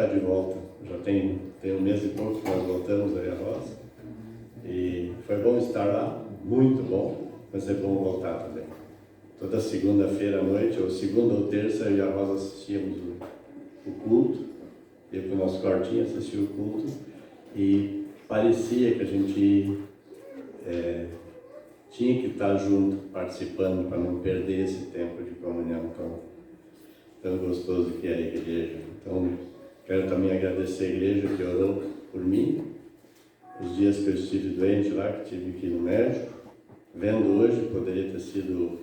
estar de volta. Já tem um mês e pouco que nós voltamos aí a Rosa. E foi bom estar lá, muito bom, mas é bom voltar também. Toda segunda-feira à noite, ou segunda ou terça, eu e a Rosa assistíamos o culto. Eu com o nosso quartinho assistia o culto. E parecia que a gente tinha que estar junto, participando, para não perder esse tempo de comunhão tão gostoso que é a igreja. Então, quero também agradecer a igreja que orou por mim, os dias que eu estive doente lá, que tive que ir no médico. Vendo hoje, poderia ter sido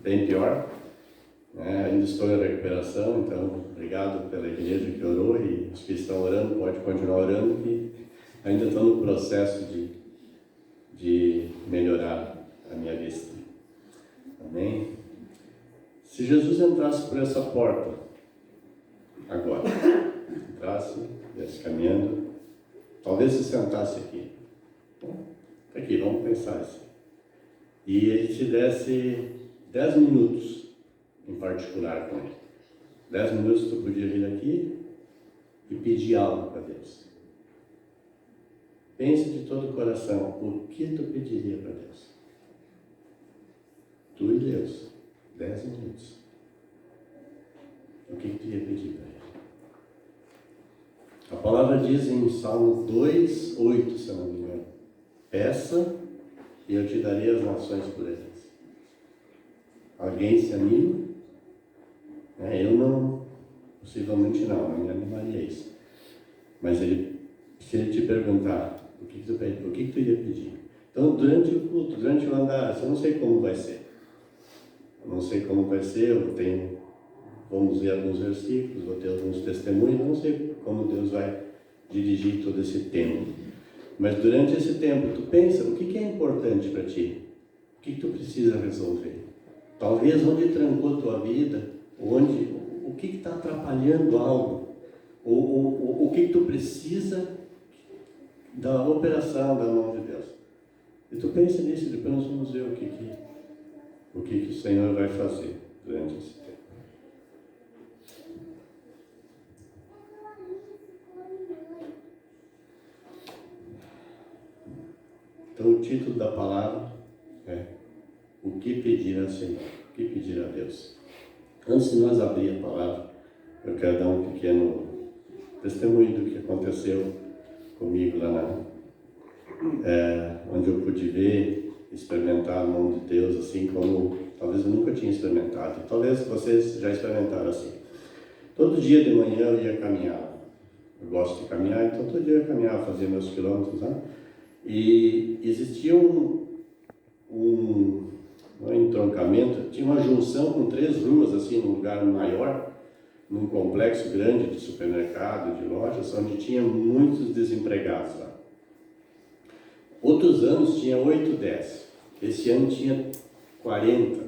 bem pior, né? Ainda estou em recuperação, então obrigado pela igreja que orou, e os que estão orando, pode continuar orando, que ainda estou no processo de melhorar a minha vista. Amém? Se Jesus entrasse por essa porta, agora, viesse caminhando, talvez se sentasse aqui. Aqui, vamos pensar assim. E ele te desse 10 minutos em particular com ele. 10 minutos tu podia vir aqui e pedir algo para Deus. Pense de todo o coração, o que tu pediria para Deus? Tu e Deus, 10 minutos. O que tu ia pedir para Ele? A palavra diz em Salmo 2:8, se eu não me engano: peça e eu te darei as nações por eles. Alguém se anima? Eu não, possivelmente não me animaria a isso. Mas se ele te perguntar, o que tu ia pedir? Então, durante o culto, durante o andar, eu não sei como vai ser. Vamos ler alguns versículos, vou ter alguns testemunhos, não sei como Deus vai dirigir todo esse tempo. Mas durante esse tempo, tu pensa, o que é importante para ti? O que tu precisa resolver? Talvez onde trancou tua vida, o que está atrapalhando algo? O que tu precisa da operação da mão de Deus? E tu pensa nisso, depois nós vamos ver o que o Senhor vai fazer durante esse tempo. Então, o título da palavra é: o que pedir ao Senhor? O que pedir a Deus? Antes de nós abrir a palavra, eu quero dar um pequeno testemunho do que aconteceu comigo lá onde eu pude ver, experimentar a mão de Deus, assim como talvez eu nunca tinha experimentado. Talvez vocês já experimentaram assim. Todo dia de manhã eu ia caminhar. Eu gosto de caminhar, então todo dia eu ia caminhar, fazia meus quilômetros, né? E existia um entroncamento, tinha uma junção com 3 ruas, assim, num lugar maior, num complexo grande de supermercado, de lojas, onde tinha muitos desempregados lá. Outros anos tinha 8, 10. Esse ano tinha 40,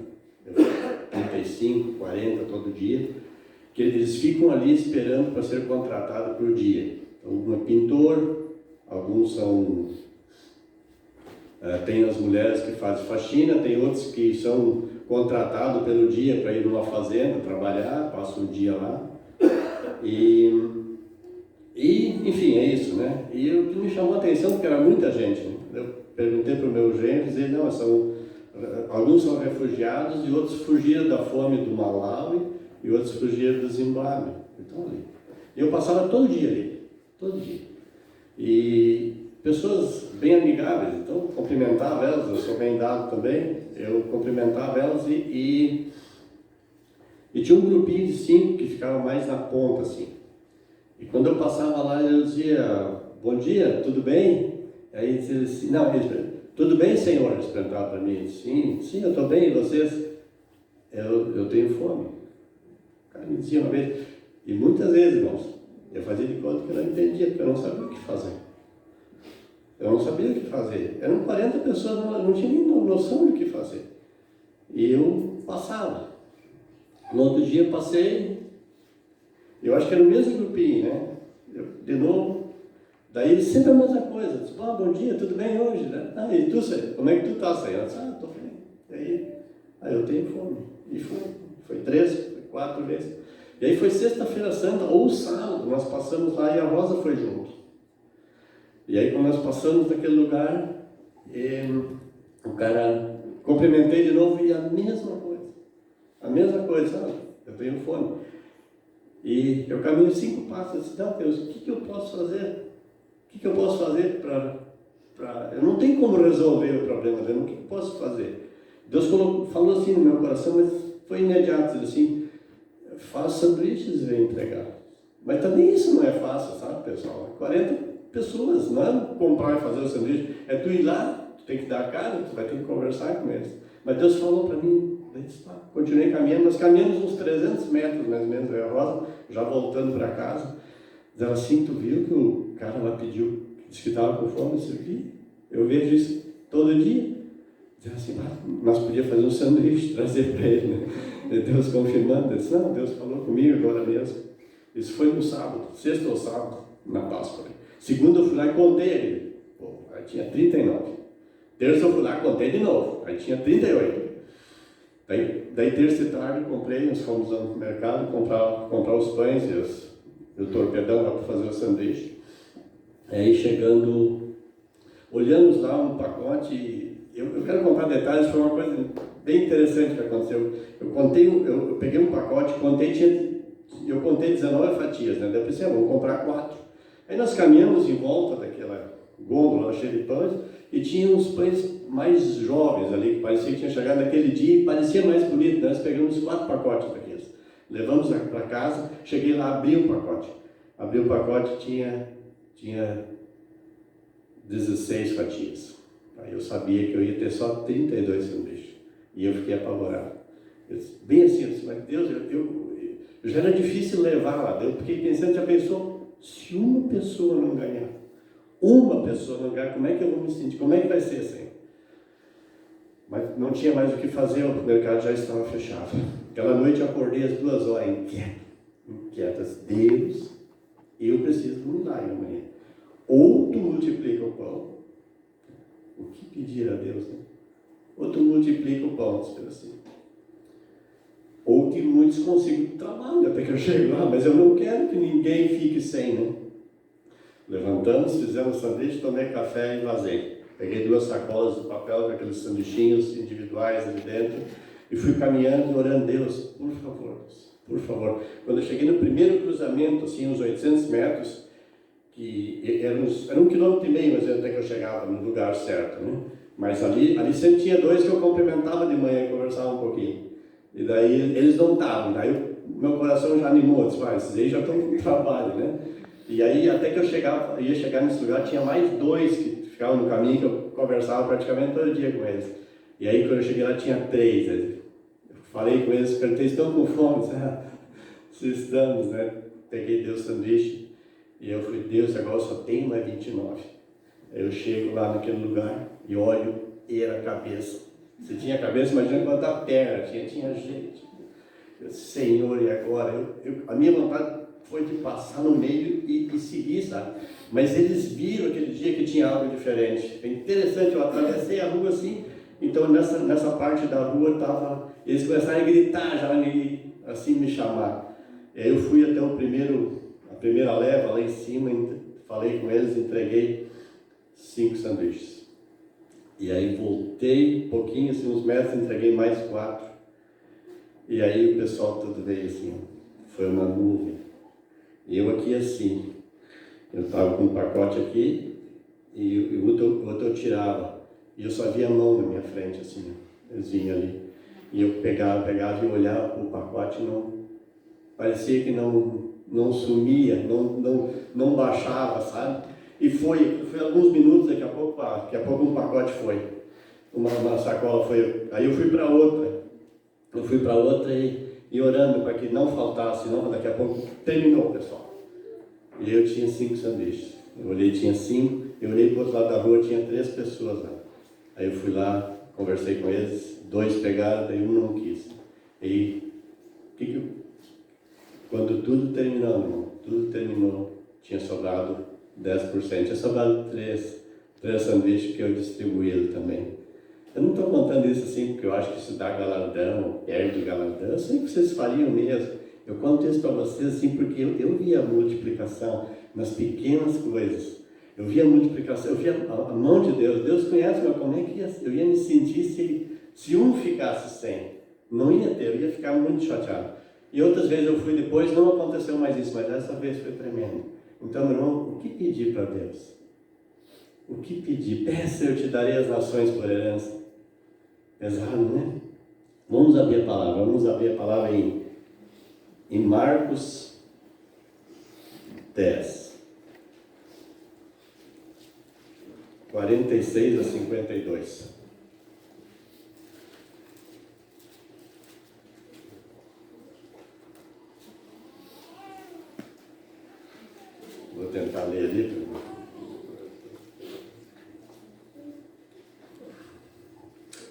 35, 40 todo dia, que eles ficam ali esperando para ser contratado por dia. Algum é pintor, alguns são... tem as mulheres que fazem faxina, tem outros que são contratados pelo dia para ir numa fazenda trabalhar, passam o dia lá. E enfim, é isso, né? E o que me chamou a atenção, porque era muita gente, né? Eu perguntei para o meu genro, e ele, não, alguns são refugiados e outros fugiram da fome do Malawi e outros fugiram do Zimbábue. Então, ali. Eu passava todo dia ali, todo dia. E pessoas bem amigáveis, então cumprimentava elas, eu sou bem dado também, eu cumprimentava elas e tinha um grupinho de 5 que ficava mais na ponta, assim. E quando eu passava lá, eu dizia: bom dia, tudo bem? Aí ele dizia assim, não, tudo bem, senhor? Eles perguntavam para mim: sim, eu estou bem, e vocês? Eu tenho fome. O cara me dizia uma vez, e muitas vezes, irmãos, eu fazia de conta que eu não entendia, porque eu não sabia o que fazer. Eram 40 pessoas, não tinha nem noção do que fazer. E eu passava. No outro dia eu passei, eu acho que era o mesmo grupinho, né? De novo, daí sempre a mesma coisa. Disse, bom dia, tudo bem hoje? Né? E tu, Senhor, como é que tu está, Senhor? Eu disse, estou bem. Aí eu tenho fome. E foi 3, foi 4 vezes. E aí foi sexta-feira santa ou sábado, nós passamos lá e a Rosa foi junto. E aí quando nós passamos naquele lugar, o cara, cumprimentei de novo e a mesma coisa, sabe? Eu tenho fome. E eu caminho 5 passos e disse, não, Deus, o que eu posso fazer? O que eu posso fazer para... Eu não tenho como resolver o problema dele, o que eu posso fazer? Deus falou assim no meu coração, mas foi imediato, disse assim, faz sanduíches e vem entregar. Mas também isso não é fácil, sabe, pessoal? 40 pessoas, não é comprar e fazer o sanduíche, é tu ir lá, tu tem que dar a cara, tu vai ter que conversar com eles. Mas Deus falou para mim, continuei caminhando, nós caminhamos uns 300 metros mais ou menos, eu e a Rosa, já voltando para casa. Ela assim, tu viu que o cara lá pediu, disse que estava com fome, eu vejo isso todo dia. Ela assim, nós podíamos fazer um sanduíche, trazer para ele, né? E Deus confirmando, eu disse, não, Deus falou comigo agora mesmo. Isso foi no sábado, sexta ou sábado, na Páscoa. Segunda eu fui lá e contei ele. Pô, aí tinha 39. Terça eu fui lá e contei de novo, aí tinha 38. Daí terça e tarde comprei, nós fomos no mercado comprar os pães e o torpedão lá para fazer o sanduíche. Aí chegando, olhamos lá um pacote, eu quero contar detalhes, foi uma coisa bem interessante que aconteceu. Eu peguei um pacote, eu contei 19 fatias, né? Daí eu pensei, vamos comprar 4. Aí nós caminhamos em volta daquela gôndola cheia de pães e tinha uns pães mais jovens ali, que parecia que tinha chegado naquele dia e parecia mais bonito. Nós pegamos 4 pacotes daqueles, levamos para casa, cheguei lá, abri o pacote, tinha 16 fatias. Aí eu sabia que eu ia ter só 32 sanduíches e eu fiquei apavorado. Bem assim, eu disse, mas Deus, já era difícil levar lá. Eu fiquei pensando, já pensou, se uma pessoa não ganhar, como é que eu vou me sentir? Como é que vai ser assim? Mas não tinha mais o que fazer, o mercado já estava fechado. Aquela noite eu acordei às 2 horas, inquietas. Deus, eu preciso de um milagre amanhã. Ou tu multiplica o pão, o que pedir a Deus, né? Ou tu multiplica o pão, assim. Ou que muitos consigam trabalho até que eu chego lá, mas eu não quero que ninguém fique sem, né? Levantamos, fizemos sanduíche, tomei café e vazei. Peguei 2 sacolas de papel com aqueles sanduichinhos individuais ali dentro e fui caminhando e orando, Deus, por favor, Deus, por favor. Quando eu cheguei no primeiro cruzamento, assim, uns 800 metros, que era 1,5 km, mas até que eu chegava no lugar certo, né? Mas ali sempre tinha 2 que eu cumprimentava de manhã e conversava um pouquinho. E daí eles não estavam, daí meu coração já animou, disse, esses aí já estão com trabalho, né? E aí até que eu ia chegar nesse lugar, tinha mais 2 que ficavam no caminho, que eu conversava praticamente todo dia com eles. E aí quando eu cheguei lá tinha 3, eu falei com eles, perguntei, estão com fome? Se estamos, né? Peguei Deus sanduíche e eu falei, Deus, agora só tem mais 29. Aí eu chego lá naquele lugar e olho, era a cabeça. Se tinha cabeça, imagina quanta perna tinha gente. Eu disse, Senhor, e agora? A minha vontade foi de passar no meio e seguir, sabe? Mas eles viram aquele dia que tinha algo diferente. É interessante, eu atravessei a rua assim, então nessa parte da rua eles começaram a gritar já, assim me chamar. E aí eu fui até a primeira leva lá em cima, falei com eles, entreguei 5 sanduíches. E aí voltei um pouquinho, assim, uns metros, entreguei mais 4. E aí o pessoal tudo veio assim, foi uma nuvem. E eu aqui assim, eu estava com um pacote aqui e o outro eu tirava. E eu só via a mão na minha frente, assim, eles vinham ali. E eu pegava e olhava o pacote, parecia que não sumia, não baixava, sabe? E foi alguns minutos, daqui a pouco um pacote foi. Uma sacola foi. Aí eu fui para outra e orando para que não faltasse, senão daqui a pouco terminou, pessoal. E eu tinha 5 sanduíches. Eu olhei, tinha 5, eu olhei para o outro lado da rua, tinha 3 pessoas lá. Aí eu fui lá, conversei com eles, 2 pegaram, daí um não quis. E quando tudo terminou, irmão, tinha sobrado 10%, tinha sobrado 3 sanduíches que eu distribuí ele também. Eu não estou contando isso assim porque eu acho que isso dá galardão, perde galardão, eu sei que vocês fariam mesmo. Eu conto isso para vocês assim porque eu vi a multiplicação nas pequenas coisas. Eu vi a multiplicação, eu vi a mão de Deus. Deus conhece, mas como é que eu ia me sentir se um ficasse sem? Não ia ter, eu ia ficar muito chateado. E outras vezes eu fui depois, não aconteceu mais isso, mas dessa vez foi tremendo. Então, meu irmão, o que pedir para Deus? O que pedir? Peça, eu te darei as nações por herança. Pesado, né? Vamos abrir a palavra em Marcos 10, 46 a 52. Vou tentar ler ali.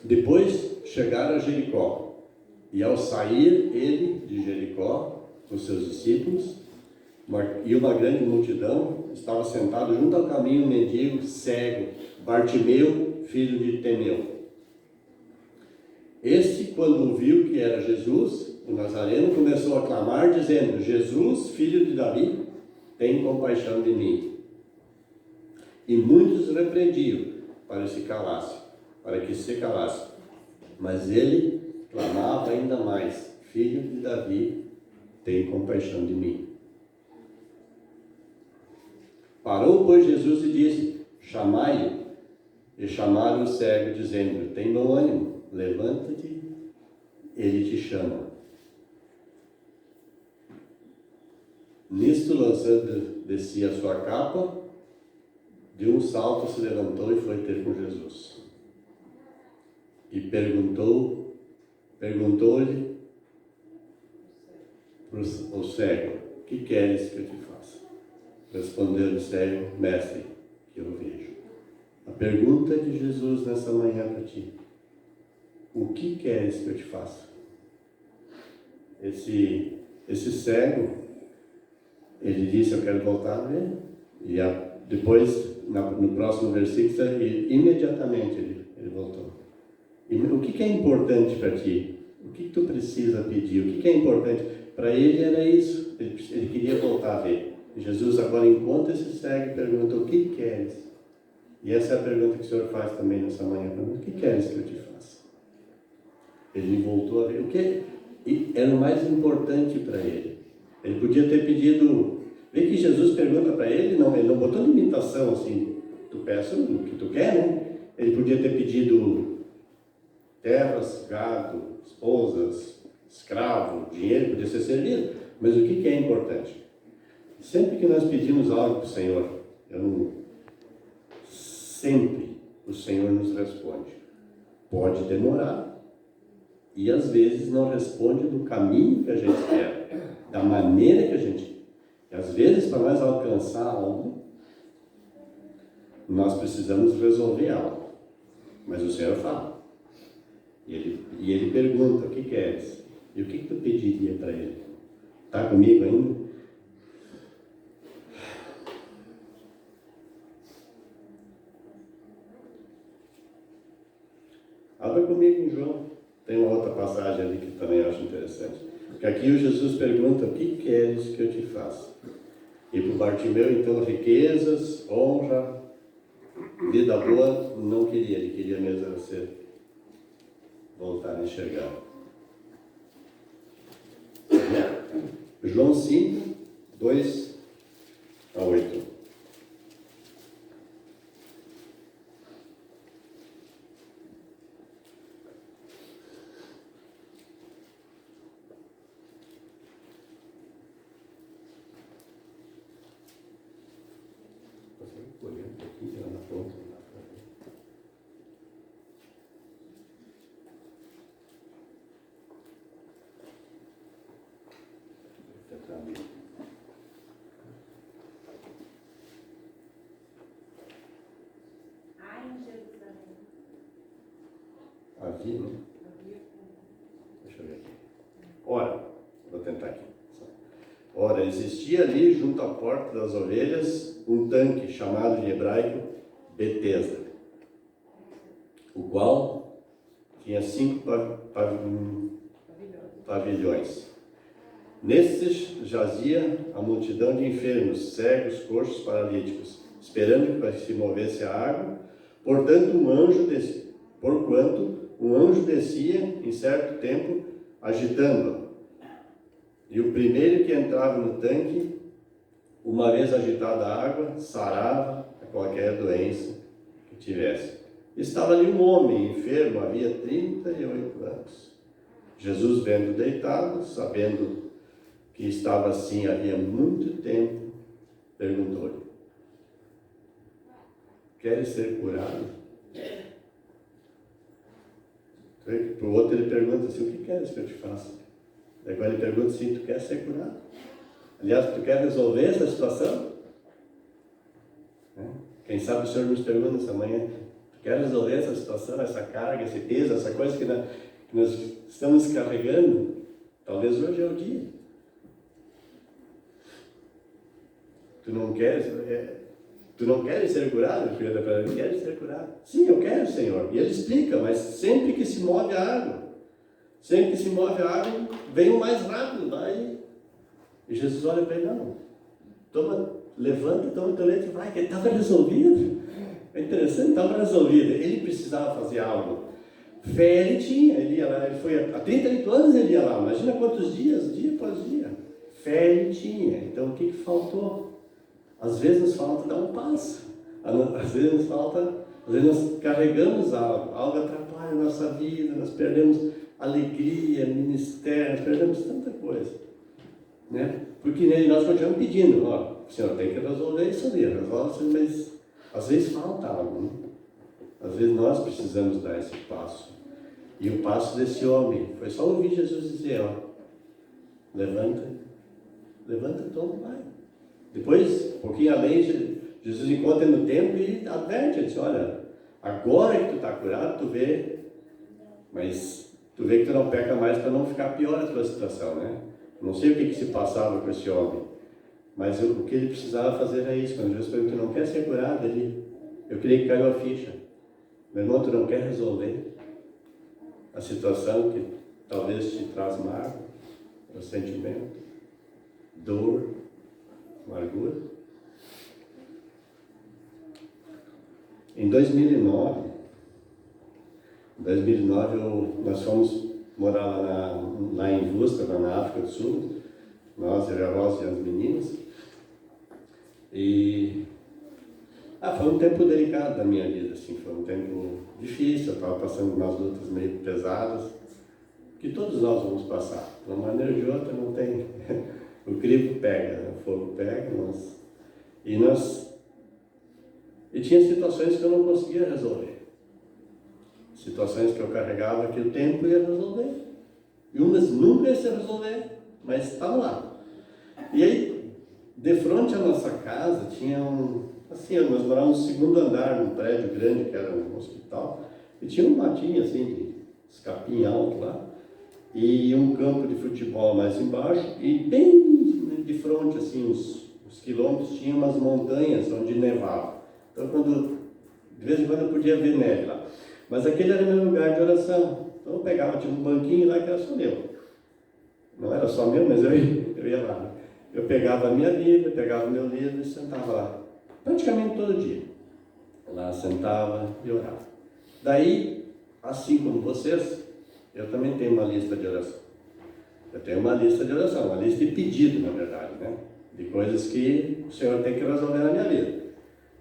Depois chegaram a Jericó, e ao sair ele de Jericó, com seus discípulos, e uma grande multidão, estava sentado junto ao caminho um mendigo cego, Bartimeu, filho de Temeu. Este, quando viu que era Jesus, o Nazareno, começou a clamar, dizendo: Jesus, filho de Davi, tem compaixão de mim. E muitos o repreendiam para que se calasse. Mas ele clamava ainda mais: Filho de Davi, tem compaixão de mim. Parou, pois, Jesus e disse: Chamai-o. E chamaram o cego, dizendo: Tem bom ânimo, levanta-te, ele te chama. Nisto, lançando de si a sua capa, de um salto se levantou e foi ter com Jesus. E perguntou-lhe o cego: que queres que eu te faça? Respondeu o cego: Mestre, que eu vejo. A pergunta de Jesus nessa manhã para ti: o que queres que eu te faça? Esse cego, ele disse: eu quero voltar a ver. E depois, no próximo versículo, imediatamente ele voltou. E o que é importante para ti? O que tu precisa pedir? O que é importante? Para ele era isso. Ele queria voltar a ver. E Jesus agora encontra esse cego e pergunta: o que queres? E essa é a pergunta que o Senhor faz também nessa manhã. O que queres que eu te faça? Ele voltou a ver. O que era o mais importante para ele? Ele podia ter pedido... Vê que Jesus pergunta para ele, ele não botou limitação assim: tu peça o que tu quer, né? Ele podia ter pedido terras, gado, esposas, escravo, dinheiro, podia ser servido. Mas o que é importante? Sempre que nós pedimos algo para o Senhor, sempre o Senhor nos responde. Pode demorar, e às vezes não responde do caminho que a gente quer, da maneira que a gente quer. E às vezes, para nós alcançar algo, nós precisamos resolver algo. Mas o Senhor fala. E ele pergunta: o que queres? E o que tu pediria para ele? Está comigo ainda? Abra comigo em João. Tem uma outra passagem ali que também eu acho interessante. Porque aqui o Jesus pergunta: o que queres que eu te faça? E para o Bartimeu, então, riquezas, honra, vida boa, não queria. Ele queria mesmo voltar a enxergar. João 5, 2 a 8. Olhando um pouquinho lá na ponta. Havia, né? Deixa eu ver aqui. Ora, vou tentar aqui. Ora, existia ali junto à porta das ovelhas um tanque chamado em hebraico Betesda, o qual tinha 5 pavilhões. Nesses jazia a multidão de enfermos, cegos, coxos, paralíticos, esperando que se movesse a água. Porquanto um anjo descia em certo tempo, agitando-a. E o primeiro que entrava no tanque, uma vez agitada a água, sarava a qualquer doença que tivesse. Estava ali um homem enfermo, havia 38 anos. Jesus, vendo deitado, sabendo que estava assim havia muito tempo, perguntou-lhe: queres ser curado? Para o outro ele pergunta assim: o que queres que eu te faça? Agora ele pergunta assim: tu queres ser curado? Aliás, tu quer resolver essa situação? Quem sabe o Senhor nos pergunta essa manhã: tu quer resolver essa situação, essa carga, esse peso, essa coisa que nós estamos carregando? Talvez hoje é o dia. Tu não queres ser curado? Eu quero ser curado. Sim, eu quero, Senhor. E ele explica, mas sempre que se move a água, vem o mais rápido, vai. E Jesus olha para ele: não, levanta, toma o teu leite e vai, que estava resolvido. É interessante, estava resolvido. Ele precisava fazer algo. Fé ele tinha, ele ia lá, ele foi há 38 anos ele ia lá, imagina quantos dias, dia após dia. Fé ele tinha, então o que faltou? Às vezes nos falta dar um passo, às vezes nós carregamos algo atrapalha a nossa vida, nós perdemos alegria, ministério, nós perdemos tanta coisa, né? Porque nós continuamos pedindo: ó, o Senhor tem que resolver isso ali, mas às vezes falta algo, né? Às vezes nós precisamos dar esse passo. E o passo desse homem foi só ouvir Jesus dizer: ó, levanta, toma, vai. Depois, um pouquinho além, Jesus encontra ele no templo e adverte, ele diz: olha, agora que tu está curado, tu vê, mas tu vê que tu não peca mais para não ficar pior a tua situação, né? Não sei o que se passava com esse homem, mas o que ele precisava fazer é isso. Quando Jesus perguntou: tu não quer ser curado? Eu creio que caiu a ficha. Meu irmão, tu não quer resolver a situação que talvez te traz mágoa, ressentimento, dor, amargura? Em 2009 nós fomos morar lá em Vusta, lá na África do Sul, nós, a Rosa e as meninas, e foi um tempo delicado da minha vida, assim, foi um tempo difícil, eu estava passando umas lutas meio pesadas, que todos nós vamos passar, de uma maneira ou de outra, não tem, o crivo pega, né? O fogo pega, e tinha situações que eu não conseguia resolver, situações que eu carregava que o tempo ia resolver, e umas nunca ia se resolver, mas estavam lá. E aí, de frente à nossa casa, tinha nós morávamos no segundo andar, num prédio grande, que era um hospital, e tinha um matinho assim, de escapim alto lá, e um campo de futebol mais embaixo, e bem de frente, assim, uns quilômetros, tinha umas montanhas onde nevava. Então, de vez em quando eu podia ver neve lá. Mas aquele era meu lugar de oração. Então eu pegava, tinha um banquinho lá que era só meu. Não era só meu, mas eu ia lá. Eu pegava a minha Bíblia, pegava o meu livro e sentava lá. Praticamente todo dia. Lá sentava e orava. Daí, assim como vocês, eu também tenho uma lista de oração. Eu tenho uma lista de oração, uma lista de pedido, na verdade, né? De coisas que o Senhor tem que resolver na minha vida.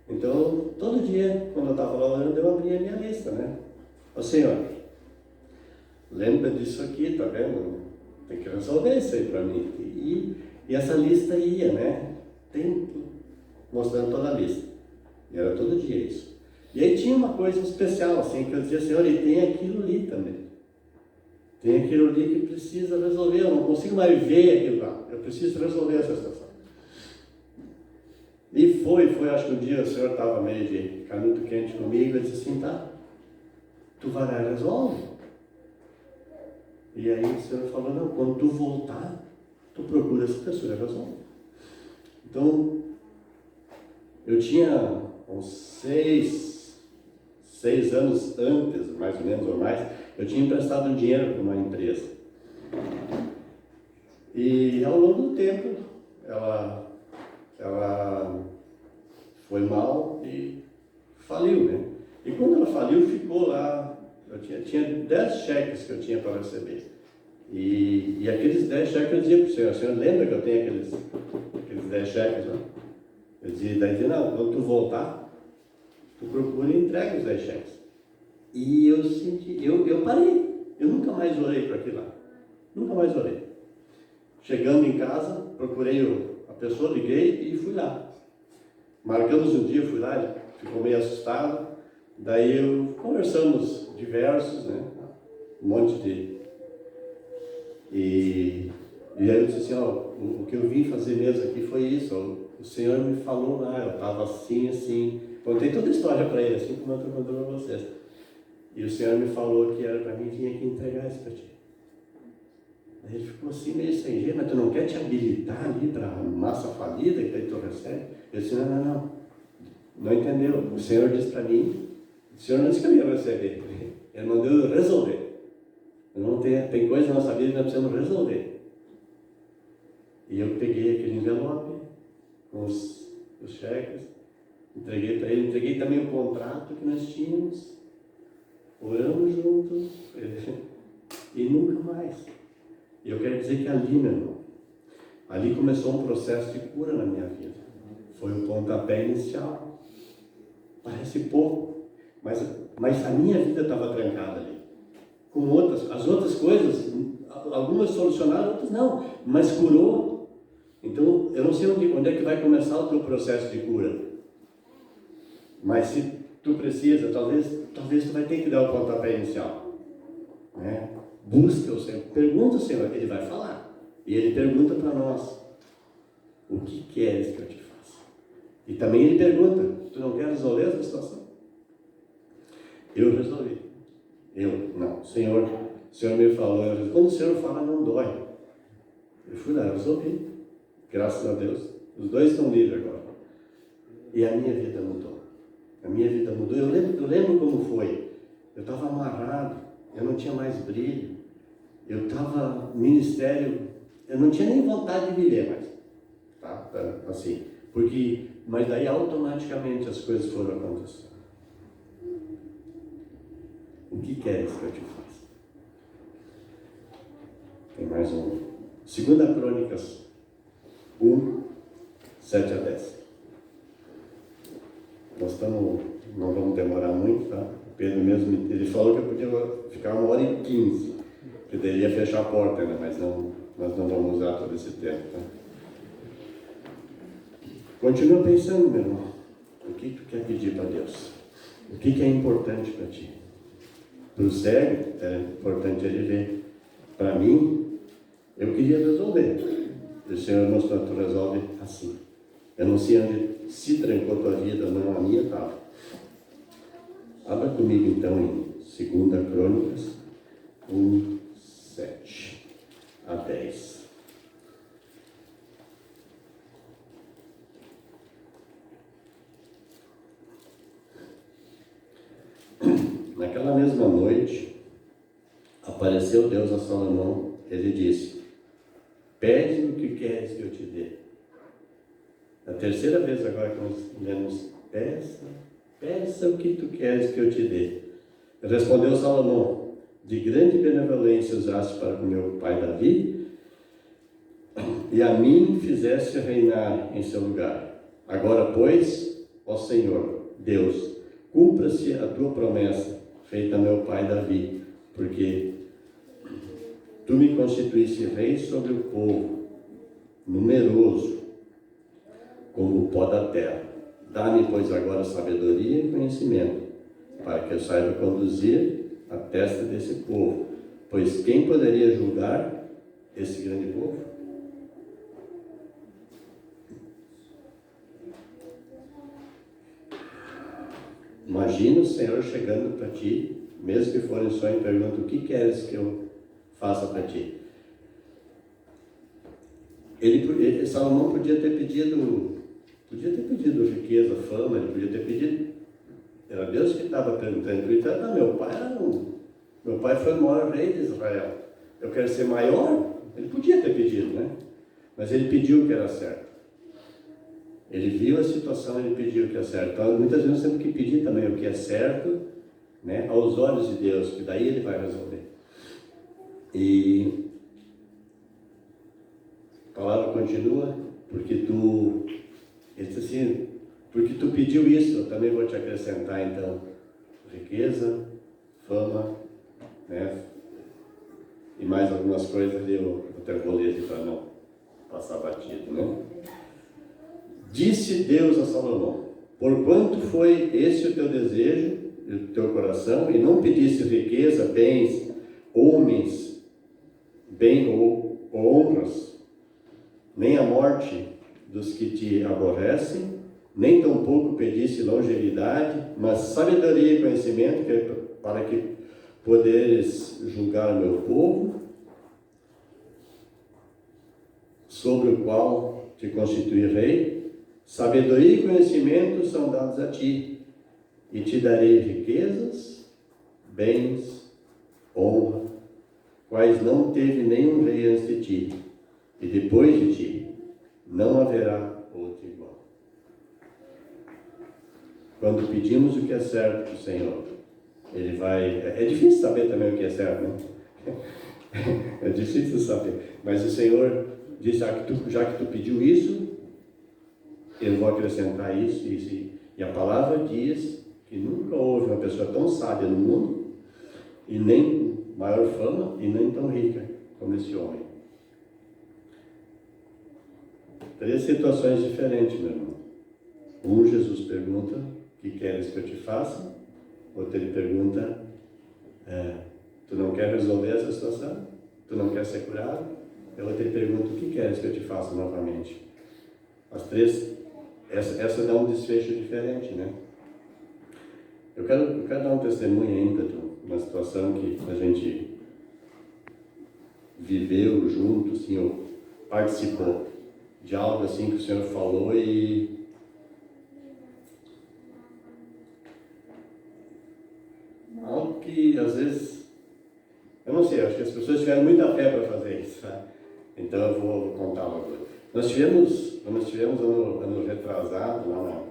Então, todo dia, quando eu estava lá orando, eu abria a minha lista, né? Ô Senhor, lembra disso aqui, tá vendo? Tem que resolver isso aí para mim. E essa lista ia, né? Mostrando toda a lista. E era todo dia isso. E aí tinha uma coisa especial, assim, que eu dizia: Senhor, e tem aquilo ali também. Tem aquilo ali que precisa resolver. Eu não consigo mais ver aquilo lá. Eu preciso resolver essa situação. E foi, acho que um dia o Senhor estava meio de canudo quente comigo, e disse assim: tá, tu vai lá e resolve. E aí o Senhor falou: não, quando tu voltar, tu procura essa pessoa e resolve. Então, eu tinha uns 6 anos antes, mais ou menos, ou mais, eu tinha emprestado um dinheiro para uma empresa. E ao longo do tempo, ela foi mal e faliu, né? E quando ela faliu, ficou lá, eu tinha 10 cheques que eu tinha para receber. E aqueles 10 cheques eu dizia para o senhor lembra que eu tenho aqueles 10 cheques, não? Eu dizia, daí não, quando tu voltar, tu procura e entrega os 10 cheques. E eu senti, eu parei, eu nunca mais orei para aquilo lá, nunca mais orei. Chegando em casa, procurei a pessoa, liguei e fui lá. Marcamos um dia, fui lá, ele ficou meio assustado, daí conversamos diversos, né, um monte de... E aí eu disse assim, o que eu vim fazer mesmo aqui foi isso, o Senhor me falou lá, eu estava assim, contei toda a história para ele, assim como eu estou contando para vocês. E o Senhor me falou que era para mim vir aqui entregar isso para ti. Aí ele ficou assim meio sem jeito, mas tu não quer te habilitar ali para a massa falida que daí tu recebe? Eu disse, não entendeu. O Senhor disse para mim, o Senhor não disse que eu ia receber, Ele mandou eu resolver. Tem coisa na nossa vida que nós precisamos resolver. E eu peguei aquele envelope com os cheques, entreguei para ele, entreguei também o contrato que nós tínhamos, oramos juntos, e nunca mais. E eu quero dizer que ali, meu irmão, ali começou um processo de cura na minha vida. Foi o pontapé inicial. Parece pouco, mas a minha vida estava trancada ali. Com as outras coisas, algumas solucionaram, outras não, mas curou. Então, eu não sei onde é que vai começar o teu processo de cura. Mas se tu precisa, talvez tu vai ter que dar o pontapé inicial. Né? Busca o Senhor, pergunta ao Senhor, Ele vai falar. E Ele pergunta para nós, o que queres que eu te faça? E também Ele pergunta, tu não quer resolver essa situação? Eu resolvi. O Senhor me falou, quando o Senhor fala, não dói. Eu fui lá, eu resolvi. Graças a Deus. Os dois estão livres agora. E a minha vida mudou. Eu lembro como foi. Eu estava amarrado, eu não tinha mais brilho. Eu estava no ministério, eu não tinha nem vontade de viver mais. Tá? Assim. Mas daí automaticamente as coisas foram acontecendo. O que queres que eu te faça? Tem mais um. 2 Crônicas 1, 7 a 10. Não vamos demorar muito, tá? O Pedro mesmo, ele falou que eu podia ficar 1h15, que deveria fechar a porta, né? Mas nós não vamos usar todo esse tempo, tá? Continua pensando, meu irmão. O que tu quer pedir para Deus? O que é importante para ti? Para o cego, é importante ele ver. Para mim, eu queria resolver. O Senhor mostrou, tu resolve assim. Eu não sei onde se trancou tua vida, não, a minha estava. Abra comigo então em 2 Crônicas 1, 7 a 10. Naquela mesma noite, apareceu Deus a Salomão. Ele disse, pede o que queres que eu te dê. A terceira vez agora que nós lemos, peça o que tu queres que eu te dê. Respondeu Salomão, de grande benevolência usaste para com meu pai Davi, e a mim fizeste reinar em seu lugar. Agora, pois, ó Senhor, Deus, cumpra-se a tua promessa, feita a meu pai Davi, porque tu me constituíste rei sobre o povo, numeroso, como o pó da terra. Dá-me, pois, agora sabedoria e conhecimento, para que eu saiba conduzir a testa desse povo. Pois quem poderia julgar esse grande povo? Imagina o Senhor chegando para ti, mesmo que for em sonho, e pergunta, o que queres que eu faça para ti? Salomão podia ter pedido riqueza, fama, ele podia ter pedido. Era Deus que estava perguntando. Então, meu pai foi o maior rei de Israel. Eu quero ser maior Ele podia ter pedido, né? Mas ele pediu o que era certo. Ele viu a situação, ele pediu o que é certo. Então, muitas vezes nós temos que pedir também o que é certo, né, aos olhos de Deus, que daí ele vai resolver. E a palavra continua, porque tu, ele diz assim, porque tu pediu isso, eu também vou te acrescentar então riqueza, fama, né, e mais algumas coisas eu até vou ler aqui para não passar batido, né? Disse Deus a Salomão: porquanto foi esse o teu desejo, o teu coração, e não pediste riqueza, bens, homens, bem ou honras, nem a morte dos que te aborrecem, nem tampouco pediste longevidade, mas sabedoria e conhecimento, para que poderes julgar o meu povo, sobre o qual te constituí rei. Sabedoria e conhecimento são dados a ti, e te darei riquezas, bens, honra, quais não teve nenhum rei antes de ti, e depois de ti não haverá outro igual. Quando pedimos o que é certo para o Senhor, Ele vai... É difícil saber também o que é certo, né? É difícil saber, mas o Senhor diz, já que tu pediu isso, eu vou acrescentar isso, e a palavra diz que nunca houve uma pessoa tão sábia no mundo, e nem maior fama, e nem tão rica como esse homem. 3 situações diferentes, meu irmão. Jesus pergunta, o que queres que eu te faça? Outro ele pergunta, tu não quer resolver essa situação? Tu não quer ser curado? E outro ele pergunta, o que queres que eu te faça novamente? As 3, essa dá um desfecho diferente, né? Eu quero dar um testemunho ainda de uma situação que a gente viveu junto, assim, ou participou de algo assim que o Senhor falou e algo que às vezes, eu não sei, acho que as pessoas tiveram muita fé para fazer isso, tá? Então eu vou contar uma coisa. Nós tivemos ano retrasado lá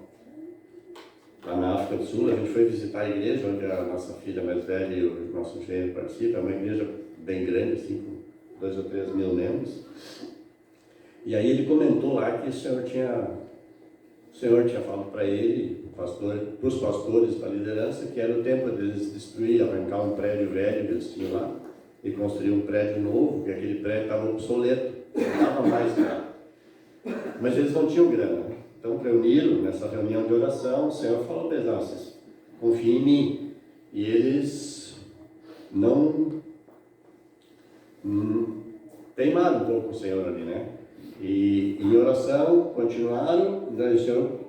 na África do Sul, a gente foi visitar a igreja onde a nossa filha mais velha e o nosso genro participam. É uma igreja bem grande, assim, com 2 ou 3 mil membros. E aí ele comentou lá que o Senhor tinha falado para ele, para os pastores, para a liderança, que era o tempo deles destruir, arrancar um prédio velho que eles tinham lá e construir um prédio novo, que aquele prédio estava obsoleto, não dava mais nada. Mas eles não tinham grana. Então reuniram nessa reunião de oração, o Senhor falou para eles, vocês confiem em mim. E eles não teimaram um pouco o Senhor ali, né? E em oração continuaram, daí o Senhor,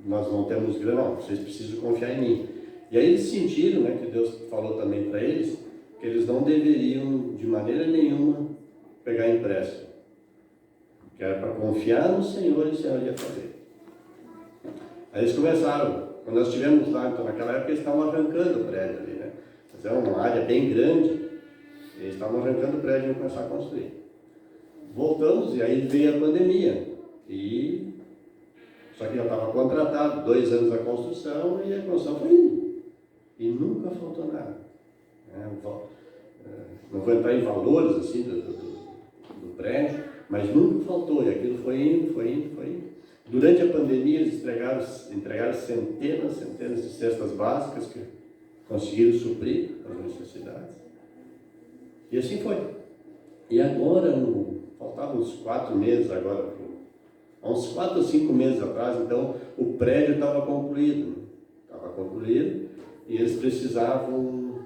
nós não temos grana, não, vocês precisam confiar em mim. E aí eles sentiram, né, que Deus falou também para eles, que eles não deveriam de maneira nenhuma pegar empréstimo. Que era para confiar no Senhor e o Senhor ia fazer. Aí eles começaram, quando nós estivemos lá, então naquela época eles estavam arrancando o prédio ali, né? Mas era uma área bem grande, eles estavam arrancando o prédio e iam começar a construir. Voltamos e aí veio a pandemia. Só que já estava contratado, 2 anos a construção e a construção foi indo. E nunca faltou nada. Não vou entrar em valores assim do prédio, mas nunca faltou, e aquilo foi indo. Durante a pandemia, eles entregaram centenas de cestas básicas que conseguiram suprir as necessidades. E assim foi. E agora, faltavam uns 4 meses agora, há uns 4 ou 5 meses atrás, então, o prédio estava concluído. E eles precisavam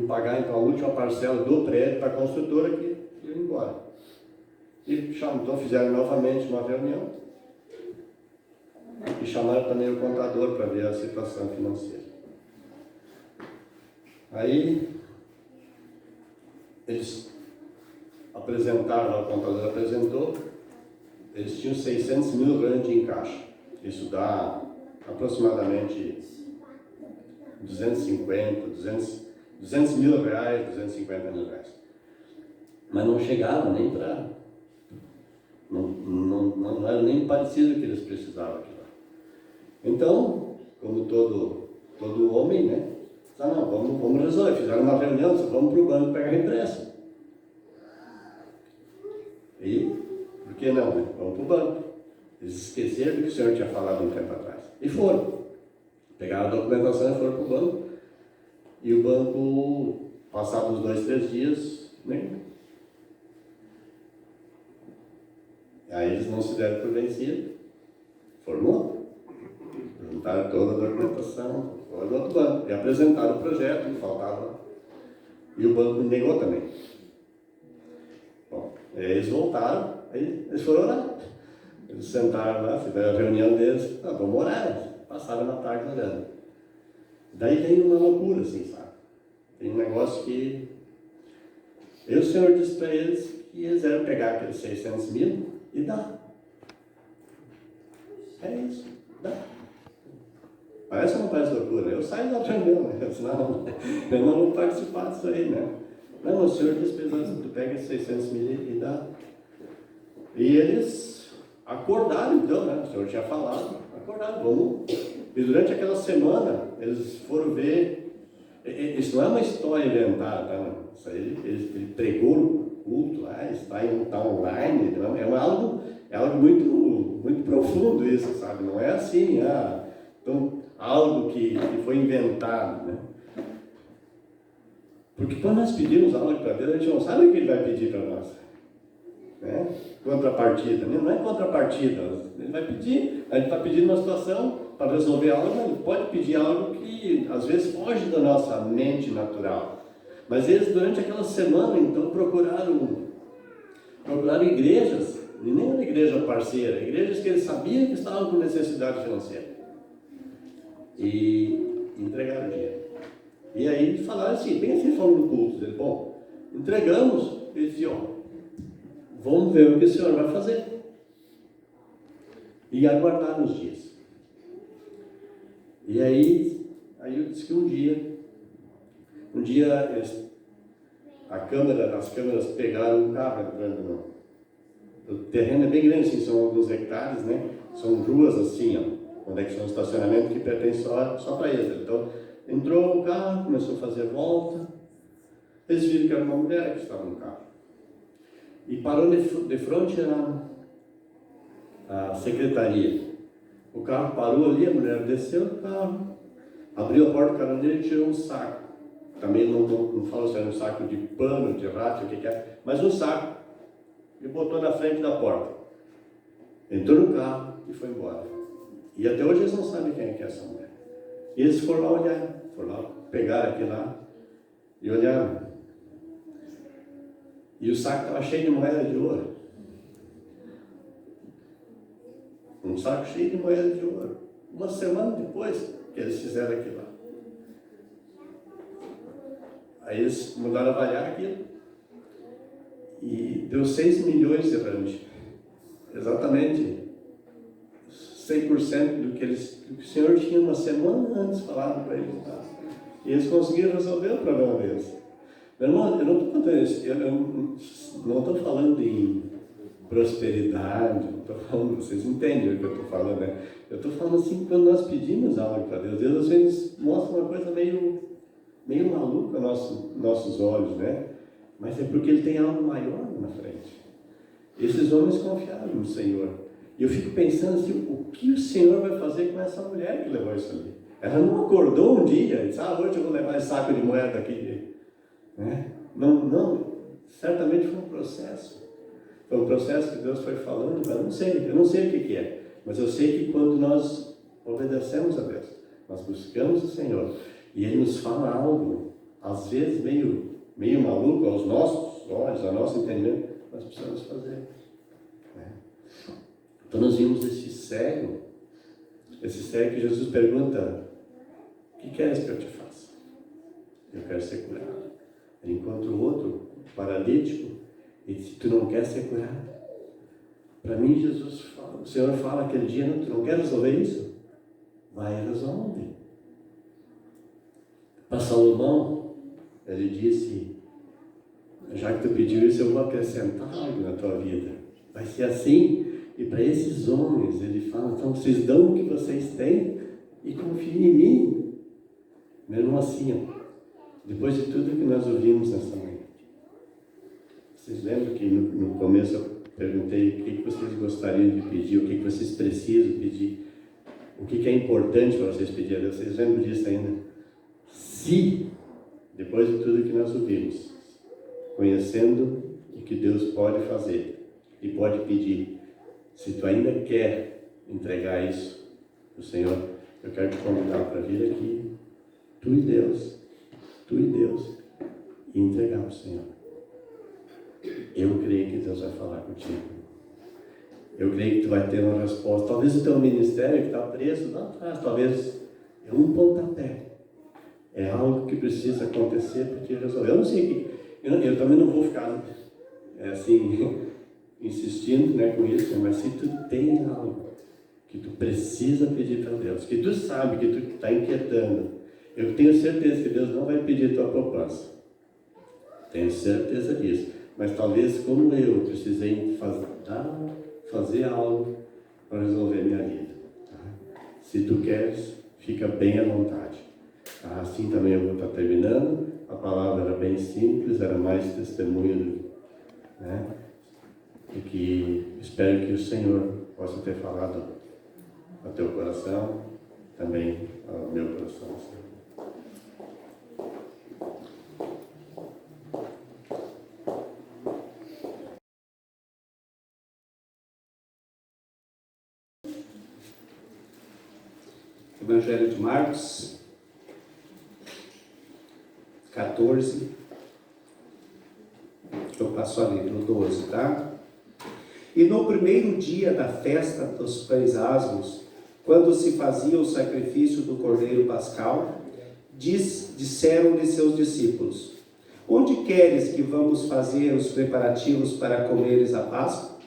pagar então a última parcela do prédio para a construtora que ia embora. Então fizeram novamente uma reunião e chamaram também o contador para ver a situação financeira. Aí eles apresentaram, o contador apresentou, eles tinham 600 mil rand em caixa. Isso dá aproximadamente 200 mil reais, 250 mil reais. mas não chegava nem para... Não era nem parecido o que eles precisavam aqui lá. Então, como todo homem, né? Não, vamos resolver. Fizeram uma reunião, vamos para o banco pegar repressa. E, por que não, né? Vamos para o banco. Eles esqueceram do que o Senhor tinha falado um tempo atrás. E foram. Pegaram a documentação e foram para o banco. E o banco, passados 2, 3 dias, né? Aí eles não se deram por vencido. Formou. Juntaram toda a documentação, foram no outro banco. E apresentaram o projeto, que faltava. E o banco negou também. Bom, aí eles voltaram, aí eles foram orar. Eles sentaram lá, fizeram a reunião deles, vamos orar. Passaram na tarde orando. Daí vem uma loucura, assim, sabe? Tem um negócio que... Aí o Senhor disse para eles que eles iam pegar aqueles 600 mil e dar. É isso, dá. Parece ou não parece loucura? Eu saio da reunião, né? Senão eu não vou participar disso aí, né? Não, o Senhor disse para eles, tu pega esses 600 mil e dá. E eles acordaram então, né? O Senhor tinha falado, acordaram, vamos. E durante aquela semana, eles foram ver. Isso não é uma história inventada, tá? Isso aí, ele pregou no culto lá, está online, então é algo muito profundo isso, sabe? Não é assim, então, algo que foi inventado, né? Porque quando nós pedimos algo para Deus, a gente não sabe o que Ele vai pedir para nós, né? Contrapartida, né? Não é contrapartida, Ele vai pedir, a gente está pedindo uma situação para resolver algo, mas Ele pode pedir algo que às vezes foge da nossa mente natural. Mas eles durante aquela semana então procuraram igrejas, e nem uma igreja parceira, igrejas que eles sabiam que estavam com necessidade financeira. E entregaram dinheiro. E aí falaram assim, bem assim falando no culto, ele, bom, entregamos, ele disse, vamos ver o que o Senhor vai fazer. E aguardaram os dias. E aí eu disse que um dia as câmeras pegaram um carro entrando o terreno é bem grande, assim, são alguns hectares, né? São ruas assim, onde é que são estacionamento que pertence só para eles. Então, entrou o carro, começou a fazer volta, eles viram que era uma mulher que estava no carro. E parou de frente à secretaria. O carro parou ali, a mulher desceu do carro, abriu a porta do caminhoneiro e tirou um saco. Também não falo se era um saco de pano, de rato, o que é, mas um saco. E botou na frente da porta. Entrou no carro e foi embora. E até hoje eles não sabem quem é essa mulher. E eles foram lá olhar, pegaram aquilo lá e olharam. E o saco estava cheio de moeda de ouro. Um saco cheio de moeda de ouro. Uma semana depois que eles fizeram aquilo lá. Aí eles mudaram a avaliar aquilo. E deu 6 milhões de rand. Exatamente 100% do que o Senhor tinha uma semana antes falado para eles. Tá? E eles conseguiram resolver o problema deles. Meu irmão, eu não estou contando isso, eu não estou falando em prosperidade, não estou falando, vocês entendem o que eu estou falando, né? Eu estou falando assim, quando nós pedimos algo para Deus, Deus às vezes mostra uma coisa meio maluca aos nossos olhos, né? Mas é porque Ele tem algo maior na frente. Esses homens confiaram no Senhor. E eu fico pensando assim, o que o Senhor vai fazer com essa mulher que levou isso ali? Ela não acordou um dia e disse, hoje eu vou levar esse saco de moeda aqui. Né? Não, certamente foi um processo. Foi um processo que Deus foi falando, eu não sei o que é. Mas eu sei que quando nós obedecemos a Deus, nós buscamos o Senhor, e Ele nos fala algo, às vezes meio maluco aos nossos olhos, ao nosso entendimento, nós precisamos fazer. Né? Então nós vimos esse cego que Jesus pergunta, o que queres que eu te faça? Eu quero ser curado. Ele encontra o outro, paralítico, e diz, tu não queres ser curado? Para mim, Jesus fala, o Senhor fala aquele dia, tu não quer resolver isso? Vai e resolve. Para Salomão, ele disse, já que tu pediu isso, eu vou acrescentar algo na tua vida. Vai ser assim. E para esses homens, ele fala, então vocês dão o que vocês têm e confiem em mim. Mesmo assim, ó, depois de tudo que nós ouvimos nessa manhã. Vocês lembram que no começo eu perguntei o que vocês gostariam de pedir, o que vocês precisam pedir, o que é importante para vocês pedirem. Vocês lembram disso ainda? Se, depois de tudo que nós ouvimos, conhecendo o que Deus pode fazer e pode pedir, se tu ainda quer entregar isso para o Senhor, eu quero te convidar para vir aqui, tu e Deus, e entregar para o Senhor. Eu creio que Deus vai falar contigo. Eu creio que tu vai ter uma resposta. Talvez o teu ministério que está preso lá atrás, talvez é um pontapé. É algo que precisa acontecer para te resolver. Eu não sei, eu também não vou ficar assim, insistindo, né, com isso, mas se tu tem algo que tu precisa pedir para Deus, que tu sabe, que tu está inquietando, eu tenho certeza que Deus não vai pedir tua poupança. Tenho certeza disso. Mas talvez, como eu, precisei fazer algo para resolver minha vida. Tá? Se tu queres, fica bem à vontade. Tá? Assim também eu vou estar terminando. A palavra era bem simples, era mais testemunho, né? E que espero que o Senhor possa ter falado ao teu coração, também ao meu coração. Evangelho de Marcos, 14, eu passo ali no 12, tá? E no primeiro dia da festa dos pães asmos, quando se fazia o sacrifício do cordeiro pascal, disseram-lhe seus discípulos: onde queres que vamos fazer os preparativos para comeres a Páscoa?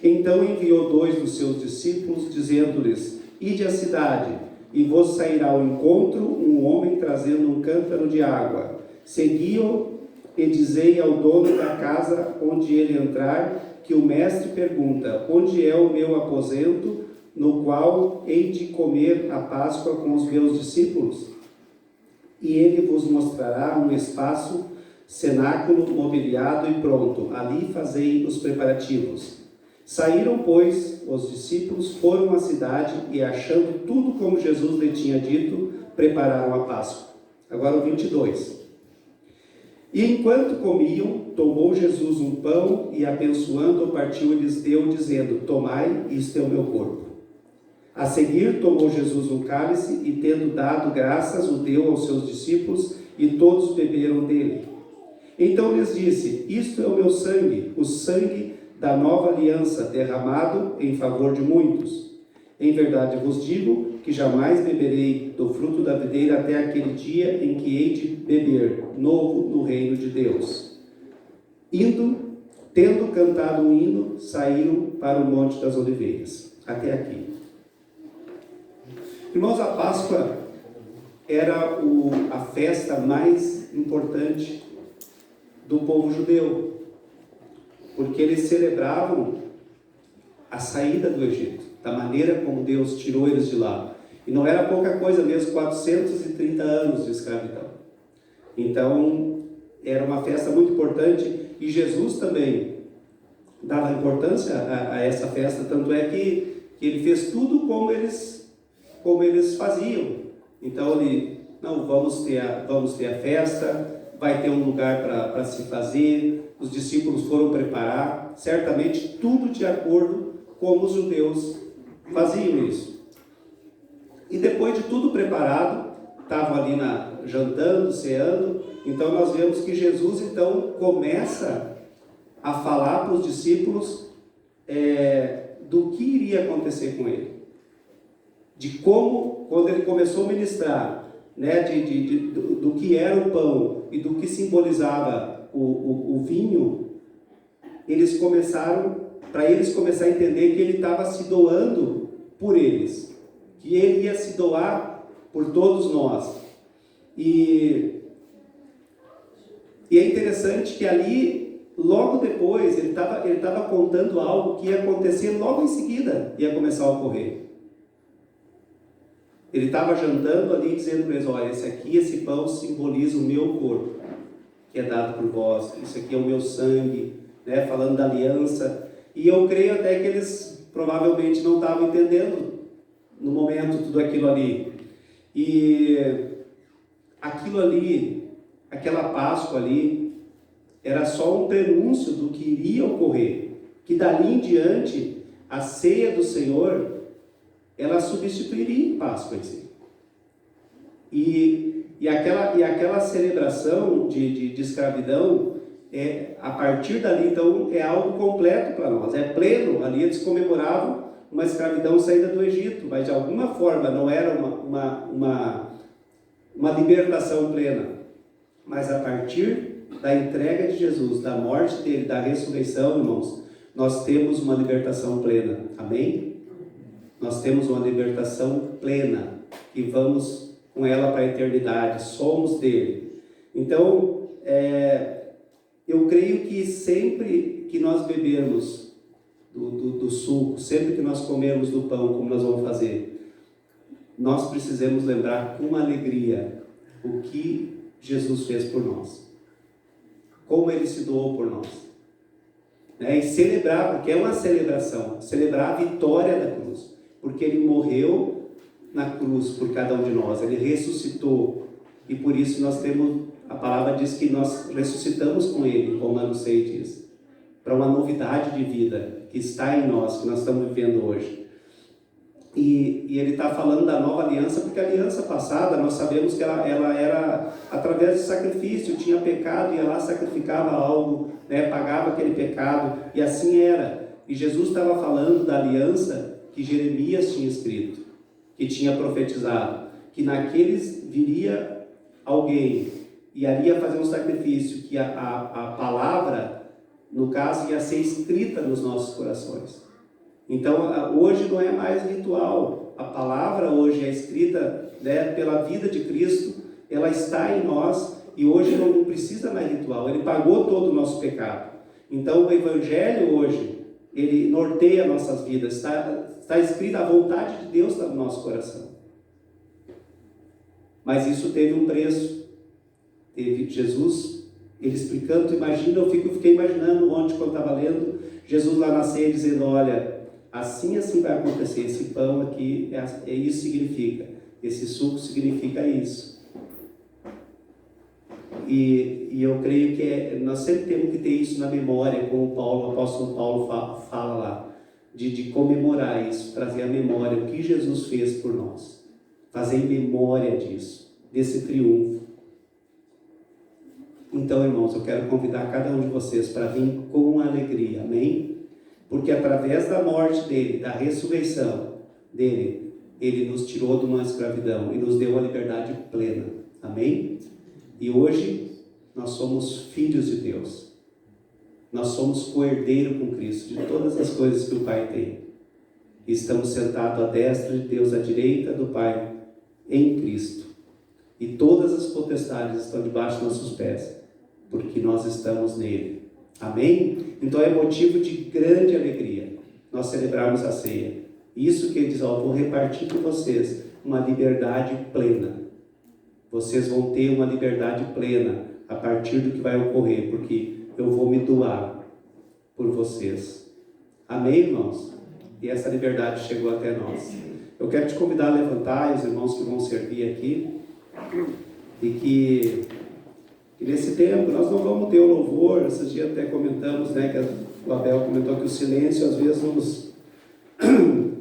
Então enviou 2 dos seus discípulos, dizendo-lhes: ide à cidade, e vos sairá ao encontro um homem trazendo um cântaro de água. Segui-o e dizei ao dono da casa onde ele entrar, que o mestre pergunta: onde é o meu aposento, no qual hei de comer a Páscoa com os meus discípulos? E ele vos mostrará um espaço, cenáculo mobiliado e pronto. Ali fazei os preparativos. Saíram, pois, os discípulos, foram à cidade e, achando tudo como Jesus lhe tinha dito, prepararam a Páscoa. Agora o 22. E enquanto comiam, tomou Jesus um pão e, abençoando-o, partiu e lhes deu, dizendo: tomai, isto é o meu corpo. A seguir, tomou Jesus um cálice e, tendo dado graças, o deu aos seus discípulos, e todos beberam dele. Então lhes disse: isto é o meu sangue, o sangue da nova aliança, derramado em favor de muitos. Em verdade vos digo que jamais beberei do fruto da videira até aquele dia em que hei de beber novo no reino de Deus. Tendo cantado um hino, saíram para o Monte das Oliveiras. Até aqui. Irmãos, a Páscoa era a festa mais importante do povo judeu, porque eles celebravam a saída do Egito, da maneira como Deus tirou eles de lá. E não era pouca coisa mesmo, 430 anos de escravidão. Então, era uma festa muito importante, e Jesus também dava importância a essa festa, tanto é que ele fez tudo como eles faziam. Então, vamos ter a festa, vai ter um lugar para se fazer. Os discípulos foram preparar, certamente tudo de acordo com os judeus faziam isso. E depois de tudo preparado, estavam ali jantando, ceando. Então nós vemos que Jesus então começa a falar para os discípulos do que iria acontecer com ele. De como, quando ele começou a ministrar, né, do que era o pão e do que simbolizava o vinho, para eles começar a entender que ele estava se doando por eles, que ele ia se doar por todos nós. E E é interessante que ali, logo depois, ele estava contando algo que ia acontecer logo em seguida, ia começar a ocorrer. Ele estava jantando ali, dizendo para eles: olha, esse pão simboliza o meu corpo, que é dado por vós, isso aqui é o meu sangue, né? Falando da aliança. E eu creio até que eles provavelmente não estavam entendendo no momento tudo aquilo ali. E aquilo ali, aquela Páscoa ali, era só um prenúncio do que iria ocorrer, que dali em diante a ceia do Senhor, ela substituiria a Páscoa em si. E aquela celebração de escravidão, a partir dali, então, é algo completo para nós, é pleno. Ali eles comemoravam uma escravidão saída do Egito, mas de alguma forma não era uma libertação plena. Mas a partir da entrega de Jesus, da morte dele, da ressurreição, irmãos, nós temos uma libertação plena. Amém? Nós temos uma libertação plena e vamos com ela para a eternidade, somos dele. Então, eu creio que sempre que nós bebermos do suco, sempre que nós comermos do pão, como nós vamos fazer, nós precisamos lembrar com alegria o que Jesus fez por nós, como ele se doou por nós, né? E celebrar, porque é uma celebração, celebrar a vitória da cruz, porque ele morreu na cruz por cada um de nós, ele ressuscitou, e por isso nós temos, a palavra diz que nós ressuscitamos com ele, como Romanos 6 diz, para uma novidade de vida que está em nós, que nós estamos vivendo hoje. E ele está falando da nova aliança, porque a aliança passada, nós sabemos que ela era através de sacrifício, tinha pecado, ia lá, sacrificava algo, né, pagava aquele pecado, e assim era. E Jesus estava falando da aliança que Jeremias tinha escrito, que tinha profetizado, que naqueles viria alguém, e ali ia fazer um sacrifício, que a palavra, no caso, ia ser escrita nos nossos corações. Então, hoje não é mais ritual, a palavra hoje é escrita, né, pela vida de Cristo, ela está em nós, e hoje não precisa mais ritual, ele pagou todo o nosso pecado. Então, o Evangelho hoje, ele norteia nossas vidas, está escrita a vontade de Deus no nosso coração. Mas isso teve um preço. Teve Jesus, ele explicando, eu fiquei imaginando ontem, quando estava lendo, Jesus lá na ceia dizendo: olha, assim vai acontecer, esse pão aqui, isso significa, esse suco significa isso. E eu creio que nós sempre temos que ter isso na memória, como o apóstolo Paulo fala lá, de comemorar isso, trazer à memória o que Jesus fez por nós, fazer em memória disso, desse triunfo. Então, irmãos, eu quero convidar cada um de vocês para vir com alegria, amém? Porque através da morte dele, da ressurreição dele, ele nos tirou de uma escravidão e nos deu a liberdade plena, amém? E hoje nós somos filhos de Deus, nós somos co-herdeiro com Cristo de todas as coisas que o Pai tem, e estamos sentados à destra de Deus, à direita do Pai, em Cristo, e todas as potestades estão debaixo dos nossos pés, porque nós estamos nele, amém? Então é motivo de grande alegria nós celebrarmos a ceia. Isso que ele diz: vou repartir com vocês uma liberdade plena. Vocês vão ter uma liberdade plena a partir do que vai ocorrer, porque eu vou me doar por vocês. Amém, irmãos? E essa liberdade chegou até nós. Eu quero te convidar a levantar, os irmãos que vão servir aqui, e que nesse tempo nós não vamos ter o louvor. Esses dias até comentamos, né, que o Abel comentou que o silêncio às vezes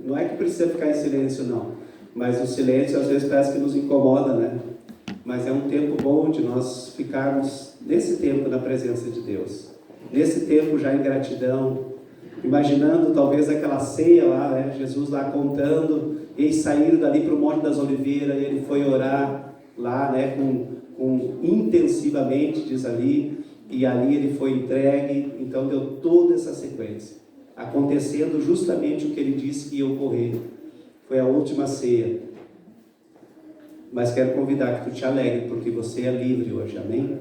não é que precisa ficar em silêncio não, mas o silêncio às vezes parece que nos incomoda, né? Mas é um tempo bom de nós ficarmos nesse tempo na presença de Deus, nesse tempo já em gratidão, imaginando talvez aquela ceia lá, né? Jesus lá contando, eles saíram dali para o Monte das Oliveiras, e ele foi orar lá, né, intensivamente, diz ali, e ali ele foi entregue. Então deu toda essa sequência, acontecendo justamente o que ele disse que ia ocorrer. Foi a última ceia. Mas quero convidar que tu te alegre, porque você é livre hoje, amém?